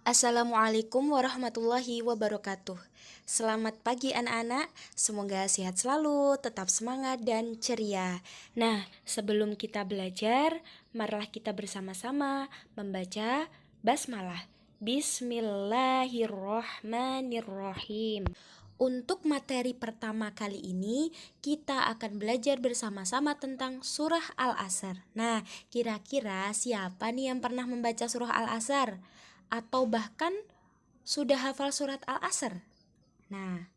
Assalamualaikum warahmatullahi wabarakatuh. Selamat pagi anak-anak, semoga sehat selalu, tetap semangat dan ceria. Nah, sebelum kita belajar, marilah kita bersama-sama membaca basmalah. Bismillahirrohmanirrohim. Untuk materi pertama kali ini, kita akan belajar bersama-sama tentang surah Al-Asr. Nah, kira-kira siapa nih yang pernah membaca surah Al-Asr? Atau bahkan sudah hafal surat Al-Asr? Nah,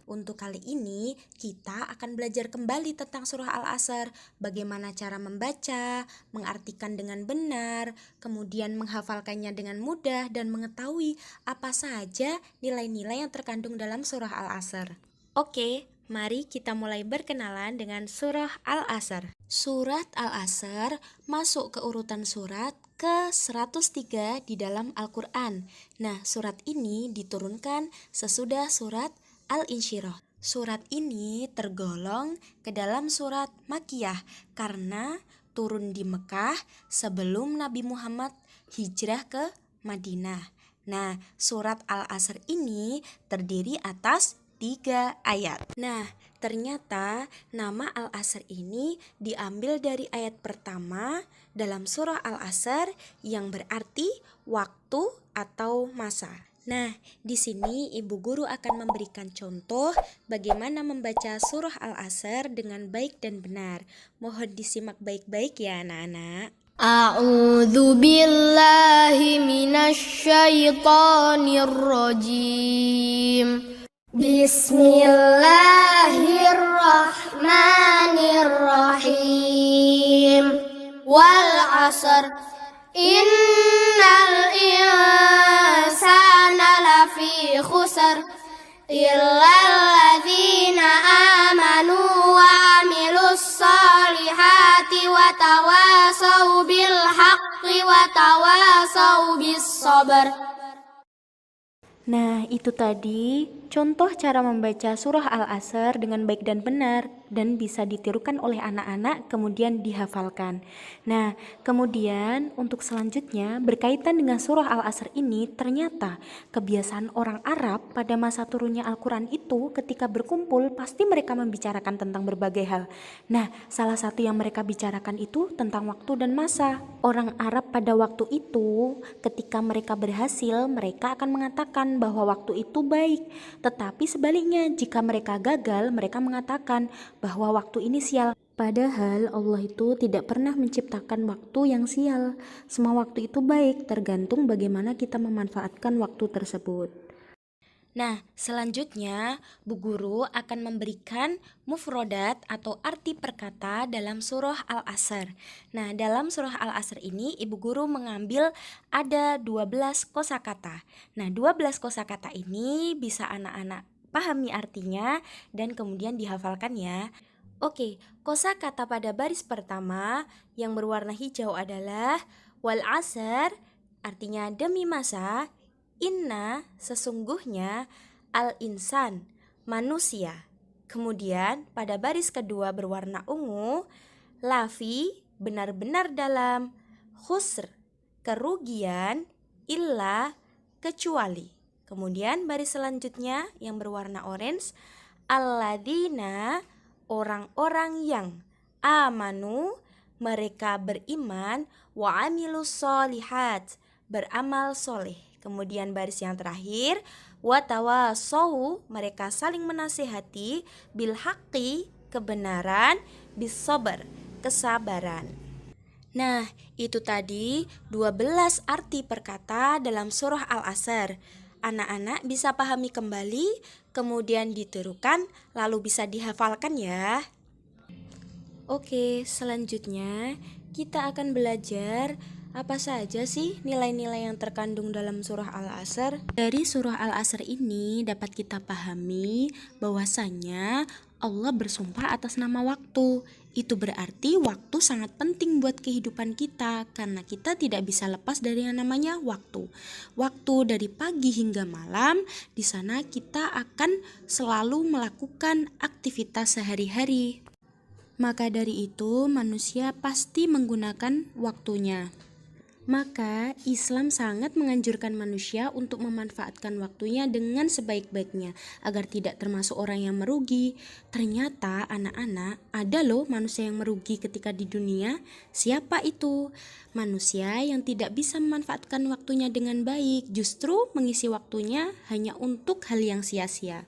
untuk kali ini kita akan belajar kembali tentang surah Al-Asr, bagaimana cara membaca, mengartikan dengan benar, kemudian menghafalkannya dengan mudah dan mengetahui apa saja nilai-nilai yang terkandung dalam surah Al-Asr. Oke, mari kita mulai berkenalan dengan surah Al-Asr. Surat Al-Asr masuk ke urutan surat ke-103 di dalam Al-Quran. Nah, surat ini diturunkan sesudah surat Al-Insyirah. Surat ini tergolong ke dalam surat Makkiyah karena turun di Mekah sebelum Nabi Muhammad hijrah ke Madinah. Nah, surat Al-Asr ini terdiri atas 3 ayat. Nah, ternyata nama Al-Asr ini diambil dari ayat pertama dalam surah Al-Asr yang berarti waktu atau masa. Nah, di sini ibu guru akan memberikan contoh bagaimana membaca surah Al-Asr dengan baik dan benar. Mohon disimak baik-baik ya anak-anak. A'udzu billahi minasyaitonir rajim. Bismillahirrahmanirrahim. Wal 'asr innal insana lafi khusr illal ladzina amanu wa 'amilus solihati wa tawasau bil haqqi wa tawasau bis sabr. Nah, itu tadi contoh cara membaca surah Al-Asr dengan baik dan benar dan bisa ditirukan oleh anak-anak kemudian dihafalkan. Nah, kemudian untuk selanjutnya berkaitan dengan surah Al-Asr ini, ternyata kebiasaan orang Arab pada masa turunnya Al-Quran itu ketika berkumpul pasti mereka membicarakan tentang berbagai hal. Nah, salah satu yang mereka bicarakan itu tentang waktu dan masa. Orang Arab pada waktu itu ketika mereka berhasil, mereka akan mengatakan bahwa waktu itu baik. Tetapi sebaliknya, jika mereka gagal, mereka mengatakan bahwa waktu ini sial. Padahal Allah itu tidak pernah menciptakan waktu yang sial. Semua waktu itu baik, tergantung bagaimana kita memanfaatkan waktu tersebut. Nah, selanjutnya Bu Guru akan memberikan mufrodat atau arti perkata dalam surah Al-Asr. Nah, dalam surah Al-Asr ini Ibu Guru mengambil ada 12 kosakata. Nah, 12 kosakata ini bisa anak-anak pahami artinya dan kemudian dihafalkan ya. Oke, kosakata pada baris pertama yang berwarna hijau adalah wal asr, artinya demi masa. Inna, sesungguhnya, al-insan, manusia. Kemudian pada baris kedua berwarna ungu, lafi, benar-benar dalam, khusr, kerugian, illa, kecuali. Kemudian baris selanjutnya yang berwarna orange, alladzina, orang-orang yang, amanu, mereka beriman, wa amilus solihat, beramal soleh. Kemudian baris yang terakhir, watawasau, mereka saling menasihati, bil haqqi, kebenaran, bis sabar, kesabaran. Nah, itu tadi 12 arti perkata dalam surah Al-Asr. Anak-anak bisa pahami kembali, kemudian ditirukan, lalu bisa dihafalkan ya. Oke, selanjutnya kita akan belajar apa saja sih nilai-nilai yang terkandung dalam surah Al-Asr? Dari surah Al-Asr ini dapat kita pahami bahwasanya Allah bersumpah atas nama waktu. Itu berarti waktu sangat penting buat kehidupan kita karena kita tidak bisa lepas dari yang namanya waktu. Waktu dari pagi hingga malam, di sana kita akan selalu melakukan aktivitas sehari-hari. Maka dari itu manusia pasti menggunakan waktunya. Maka Islam sangat menganjurkan manusia untuk memanfaatkan waktunya dengan sebaik-baiknya agar tidak termasuk orang yang merugi. Ternyata anak-anak, ada loh manusia yang merugi ketika di dunia. Siapa itu? Manusia yang tidak bisa memanfaatkan waktunya dengan baik, justru mengisi waktunya hanya untuk hal yang sia-sia.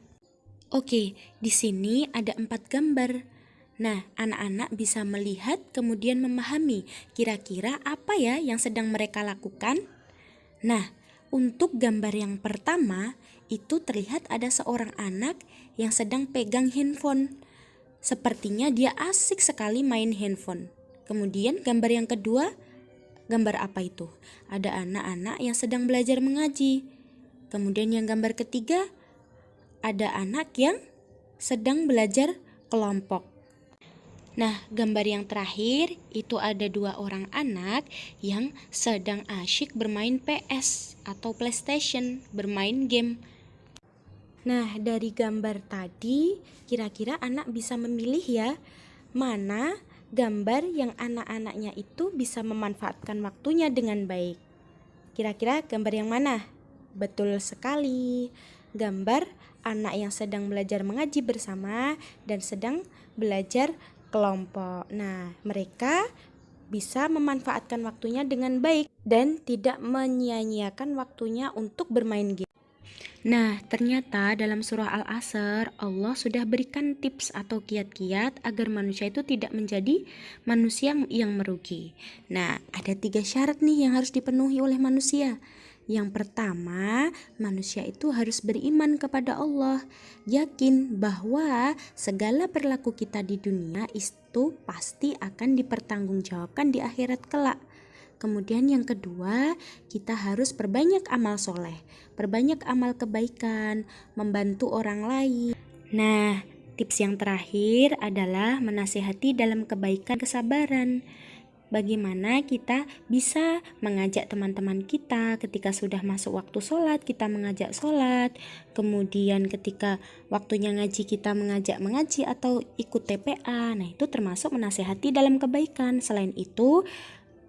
Oke, di sini ada 4 gambar. Nah, anak-anak bisa melihat kemudian memahami kira-kira apa ya yang sedang mereka lakukan. Nah, untuk gambar yang pertama itu terlihat ada seorang anak yang sedang pegang handphone. Sepertinya dia asik sekali main handphone. Kemudian gambar yang kedua, gambar apa itu? Ada anak-anak yang sedang belajar mengaji. Kemudian yang gambar ketiga, ada anak yang sedang belajar kelompok. Nah, gambar yang terakhir itu ada 2 orang anak yang sedang asyik bermain PS atau PlayStation, bermain game. Nah, dari gambar tadi kira-kira anak bisa memilih ya, mana gambar yang anak-anaknya itu bisa memanfaatkan waktunya dengan baik. Kira-kira gambar yang mana? Betul sekali, gambar anak yang sedang belajar mengaji bersama dan sedang belajar kelompok. Nah, mereka bisa memanfaatkan waktunya dengan baik dan tidak menyia-nyiakan waktunya untuk bermain game. Nah, ternyata dalam surah Al-Asr Allah sudah berikan tips atau kiat-kiat agar manusia itu tidak menjadi manusia yang merugi. Nah, ada 3 syarat nih yang harus dipenuhi oleh manusia. Yang pertama, manusia itu harus beriman kepada Allah, yakin bahwa segala perilaku kita di dunia itu pasti akan dipertanggungjawabkan di akhirat kelak. Kemudian yang kedua, kita harus perbanyak amal soleh, perbanyak amal kebaikan, membantu orang lain. Nah, tips yang terakhir adalah menasihati dalam kebaikan kesabaran. Bagaimana kita bisa mengajak teman-teman kita ketika sudah masuk waktu sholat, kita mengajak sholat. Kemudian ketika waktunya ngaji, kita mengajak mengaji atau ikut TPA. Nah, itu termasuk menasihati dalam kebaikan. Selain itu,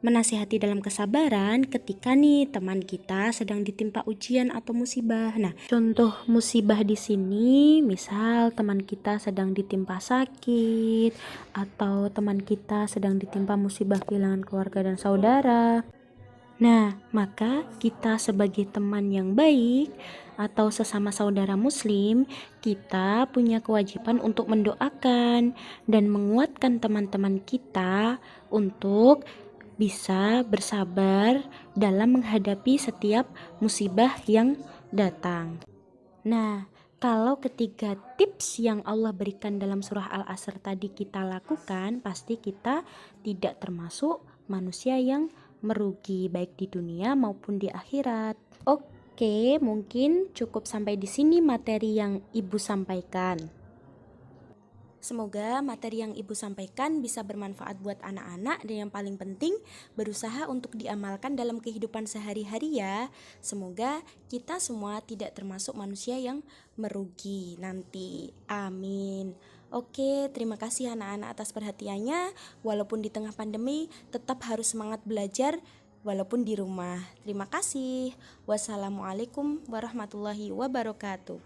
menasihati dalam kesabaran ketika nih teman kita sedang ditimpa ujian atau musibah. Nah, contoh musibah di sini misal teman kita sedang ditimpa sakit atau teman kita sedang ditimpa musibah kehilangan keluarga dan saudara. Nah, maka kita sebagai teman yang baik atau sesama saudara muslim, kita punya kewajiban untuk mendoakan dan menguatkan teman-teman kita untuk bisa bersabar dalam menghadapi setiap musibah yang datang. Nah, kalau ketiga tips yang Allah berikan dalam surah Al-Asr tadi kita lakukan, pasti kita tidak termasuk manusia yang merugi baik di dunia maupun di akhirat. Oke, mungkin cukup sampai di sini materi yang Ibu sampaikan. Semoga materi yang Ibu sampaikan bisa bermanfaat buat anak-anak dan yang paling penting berusaha untuk diamalkan dalam kehidupan sehari-hari ya. Semoga kita semua tidak termasuk manusia yang merugi nanti. Amin. Oke, terima kasih anak-anak atas perhatiannya. Walaupun di tengah pandemi tetap harus semangat belajar walaupun di rumah. Terima kasih. Wassalamualaikum warahmatullahi wabarakatuh.